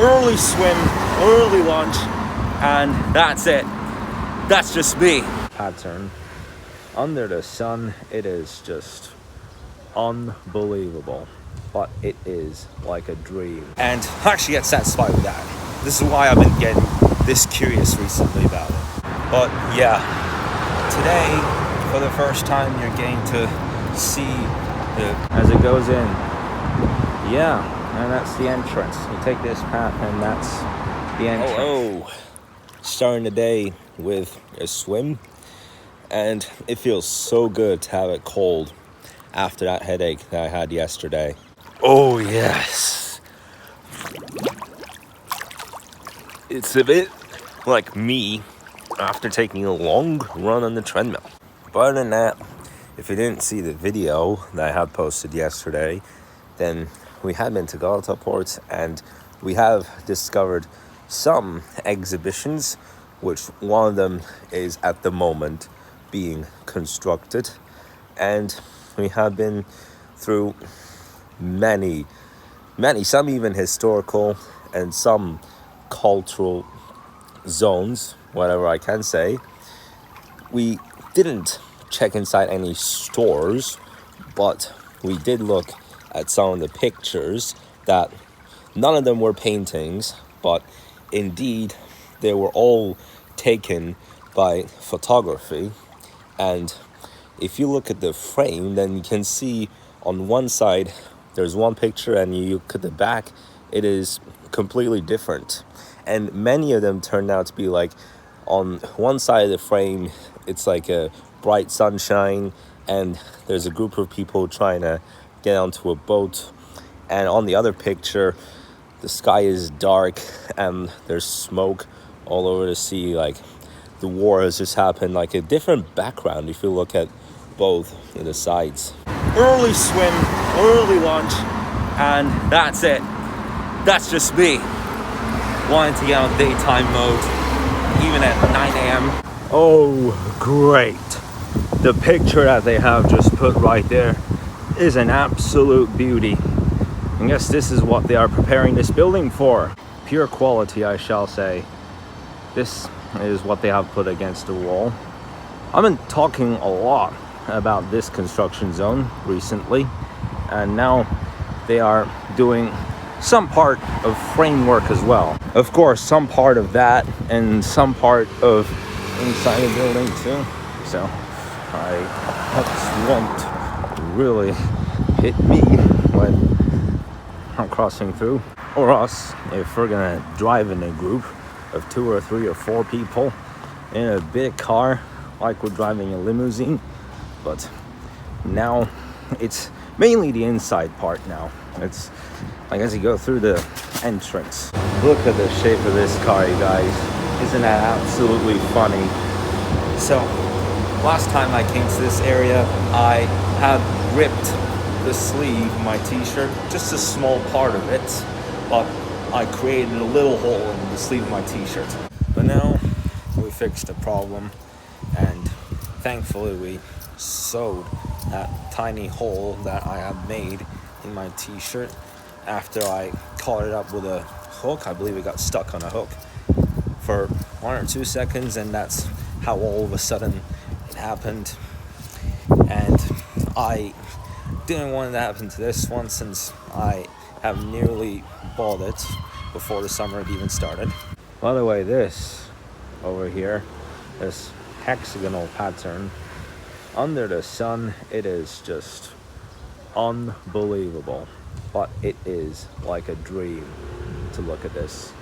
early swim, early lunch, and that's it. That's just me. Pattern. Under the sun, it is just unbelievable. But it is like a dream. And I actually get satisfied with that. This is why I've been getting this curious recently about it. But yeah, today, for the first time, you're getting to see as it goes in. Yeah, and that's the entrance. You take this path and that's the entrance. Oh, starting the day with a swim, and it feels so good to have it cold after that headache that I had yesterday. Oh yes, it's a bit like me after taking a long run on the treadmill. But other than that, if you didn't see the video that I had posted yesterday, then we had been to Galata Port and we have discovered some exhibitions, which one of them is at the moment being constructed. And we have been through many, some even historical and some cultural zones, whatever I can say. We didn't check inside any stores, but we did look at some of the pictures that none of them were paintings, but indeed they were all taken by photography. And if you look at the frame, then you can see on one side there's one picture, and you look at the back, it is completely different. And many of them turned out to be like, on one side of the frame, it's like a bright sunshine, and there's a group of people trying to get onto a boat. And on the other picture, the sky is dark, and there's smoke all over the sea, like the war has just happened. Like a different background if you look at both of the sides. Early swim, early lunch, and that's it. That's just me. Wanting to get on daytime mode, even at 9 a.m. Oh, great. The picture that they have just put right there is an absolute beauty. I guess this is what they are preparing this building for. Pure quality, I shall say. This is what they have put against the wall. I've been talking a lot about this construction zone recently, and now they are doing some part of framework as well. Of course, some part of that and some part of inside the building too. So I hope this won't really hit me when I'm crossing through. Or else, if we're gonna drive in a group of 2 or 3 or 4 people in a big car, like we're driving a limousine. But now it's mainly the inside part now. It's like as you go through the entrance. Look at the shape of this car, you guys. Isn't that absolutely funny? So, last time I came to this area, I had ripped the sleeve of my t-shirt, just a small part of it, but I created a little hole in the sleeve of my t-shirt. But now we fixed the problem, and thankfully we sewed that tiny hole that I had made in my t-shirt after I caught it up with a hook. I believe it got stuck on a hook for 1 or 2 seconds, and that's how all of a sudden it happened. And I didn't want it to happen to this one, since I have nearly bought it before the summer had even started. By the way, this over here, this hexagonal pattern, under the sun, it is just unbelievable. But it is like a dream to look at this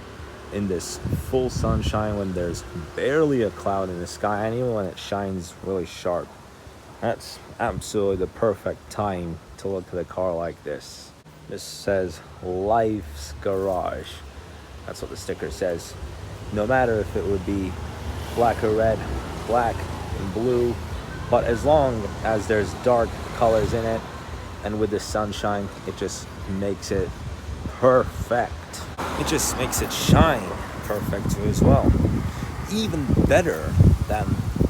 in this full sunshine, when there's barely a cloud in the sky, and even when it shines really sharp. That's absolutely the perfect time to look at a car like this. This says Life's Garage. That's what the sticker says. No matter if it would be black or red, black and blue, but as long as there's dark colors in it, and with the sunshine, it just makes it perfect. It just makes it shine perfect too as well. Even better than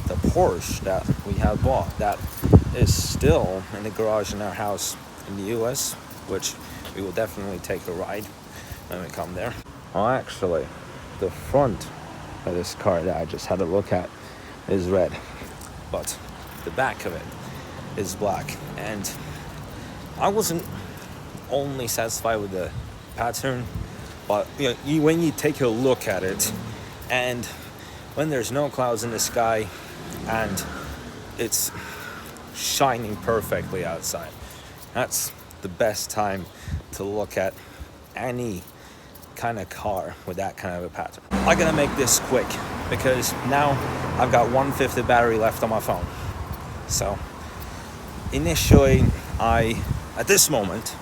the Porsche that we have bought, that is still in the garage in our house in the US, which we will definitely take a ride when we come there. Well, actually, the front of this car that I just had a look at is red, but the back of it is black. And I wasn't only satisfied with the pattern, but when you take a look at it, and when there's no clouds in the sky and it's shining perfectly outside, that's the best time to look at any kind of car with that kind of a pattern. I'm gonna make this quick because now I've got 1/5 of battery left on my phone. So initially, at this moment,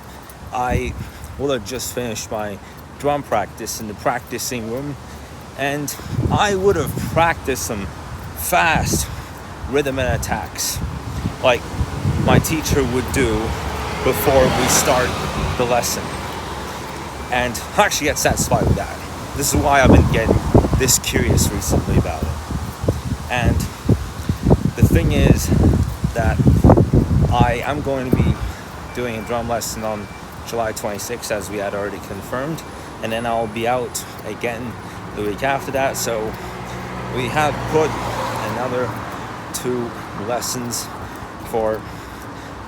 I will have just finished my drum practice in the practicing room, and I would have practiced some fast rhythm and attacks like my teacher would do before we start the lesson. And I actually get satisfied with that. This is why I've been getting this curious recently about it. And the thing is that I am going to be doing a drum lesson on July 26th, as we had already confirmed, and then I'll be out again the week after that. So we have put another 2 lessons for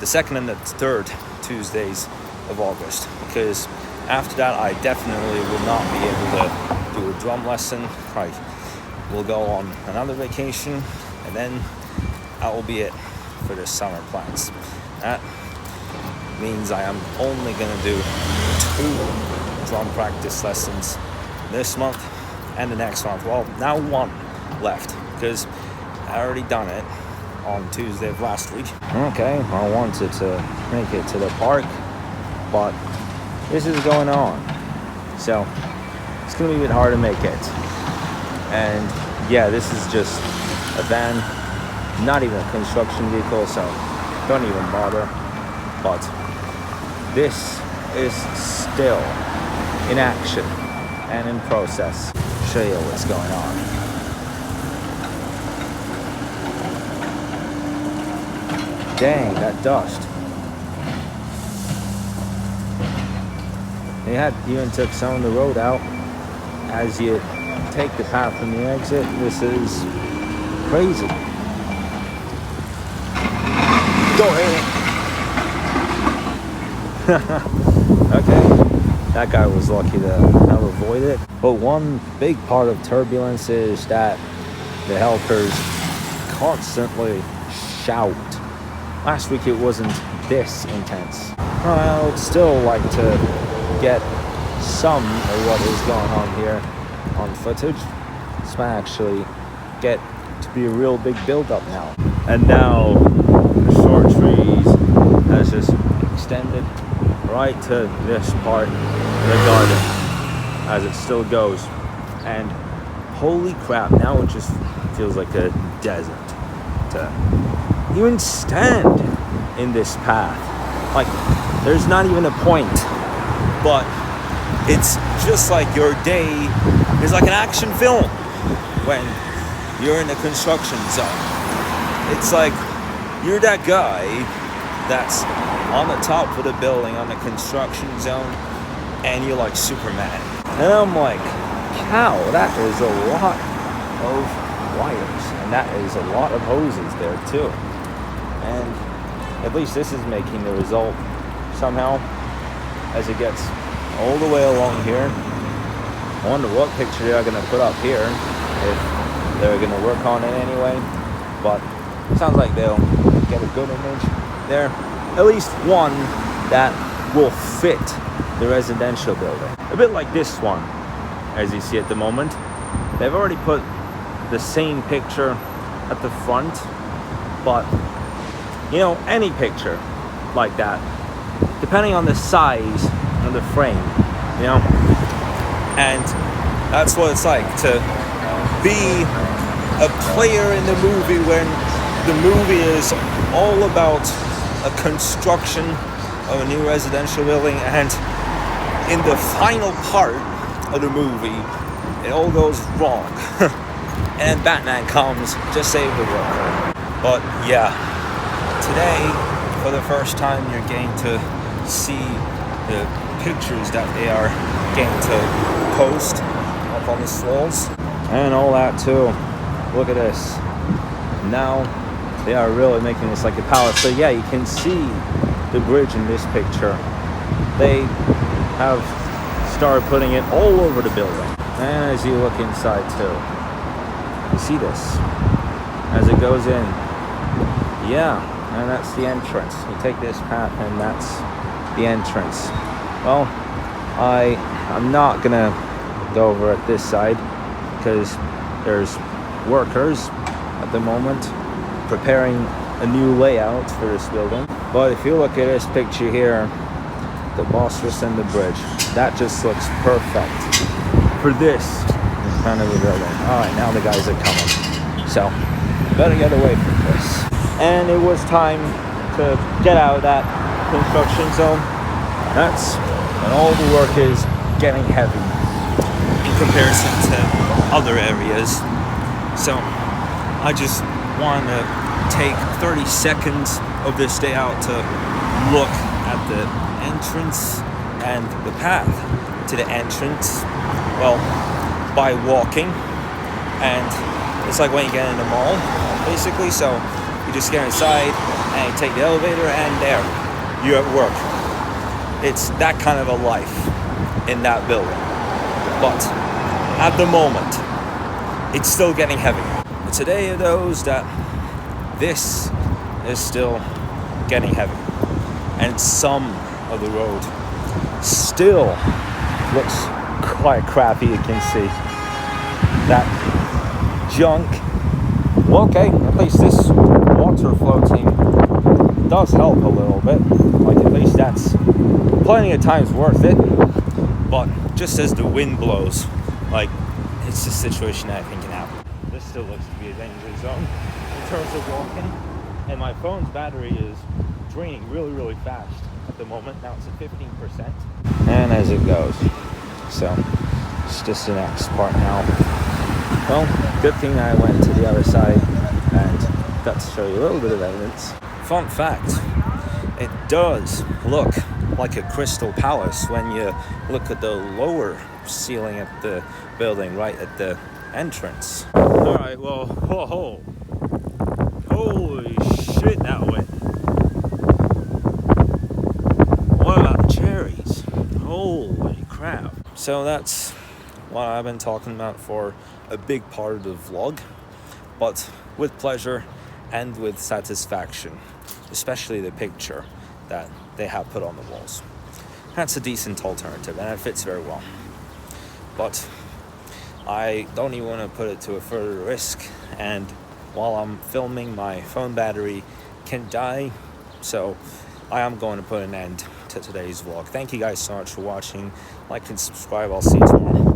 the 2nd and the 3rd Tuesdays of August, because after that I definitely will not be able to do a drum lesson. I will go on another vacation, and then that will be it for the summer plans. That means I am only going to do 2 drum practice lessons this month and the next month. Well, now 1 left because I already done it on Tuesday of last week. Okay, I wanted to make it to the park, but this is going on, so it's gonna be a bit hard to make it. And yeah, this is just a van, not even a construction vehicle, so don't even bother. But this is still in action and in process. I'll show you what's going on. Dang, that dust. They had even took some of the road out as you take the path from the exit. This is crazy. Don't hit it. Okay, that guy was lucky to have avoided it. But one big part of turbulence is that the helpers constantly shout. Last week it wasn't this intense. I would still like to get some of what is going on here on footage. This might actually get to be a real big build-up now. And now the short trees has just extended right to this part of the garden as it still goes. And holy crap, now it just feels like a desert to even stand in this path. Like, there's not even a point, but it's just like your day is like an action film when you're in a construction zone. It's like you're that guy that's on the top of the building on the construction zone, and you're like Superman. And I'm like, cow, that is a lot of wires, and that is a lot of hoses there too. And at least this is making the result somehow as it gets all the way along here. I wonder what picture they're going to put up here, if they're going to work on it anyway. But it sounds like they'll get a good image there. At least one that will fit the residential building. A bit like this one, as you see at the moment. They've already put the same picture at the front, but you know, any picture like that, depending on the size of the frame, you know, and that's what it's like to be a player in the movie when the movie is all about a construction of a new residential building, and in the final part of the movie, it all goes wrong, and Batman comes to save the world. But yeah, today, for the first time, you're getting to see the pictures that they are getting to post up on the walls. And all that too. Look at this. Now they are really making this like a palace. So yeah, you can see the bridge in this picture. They have started putting it all over the building. And as you look inside too, you see this as it goes in. Yeah, and that's the entrance. You take this path and that's the entrance. Well, I'm not gonna go over at this side because there's workers at the moment preparing a new layout for this building. But if you look at this picture here, the Bosphorus and the bridge, that just looks perfect for this kind of a building. All right, now the guys are coming, so better get away from this. And it was time to get out of that construction zone. That's when all the work is getting heavy in comparison to other areas. So I just want to take 30 seconds of this day out to look at the entrance and the path to the entrance, well, by walking. And it's like when you get in the mall, basically. So you just get inside and you take the elevator and there, you're at work. It's that kind of a life in that building. But at the moment, it's still getting heavy. It's a day of those that this is still getting heavy. And some of the road still looks quite crappy, you can see. That junk. Well, okay, at least this water floating does help a little bit. Like, at least that's plenty of times worth it. But just as the wind blows, like, it's a situation that I think can happen. This still looks to be a danger zone in terms of walking. And my phone's battery is draining really, really fast at the moment. Now it's at 15%. And as it goes. So, it's just the next part now. Well, good thing I went to the other side and got to show you a little bit of evidence. Fun fact, it does look like a crystal palace when you look at the lower ceiling of the building right at the entrance. Alright, well, whoa, holy shit, that went. What about the cherries? Holy crap. So that's what I've been talking about for a big part of the vlog, but with pleasure and with satisfaction, especially the picture that they have put on the walls. That's a decent alternative and it fits very well. But I don't even want to put it to a further risk, and while I'm filming, my phone battery can die, so I am going to put an end to today's vlog. Thank you guys so much for watching. Like and subscribe. I'll see you tomorrow.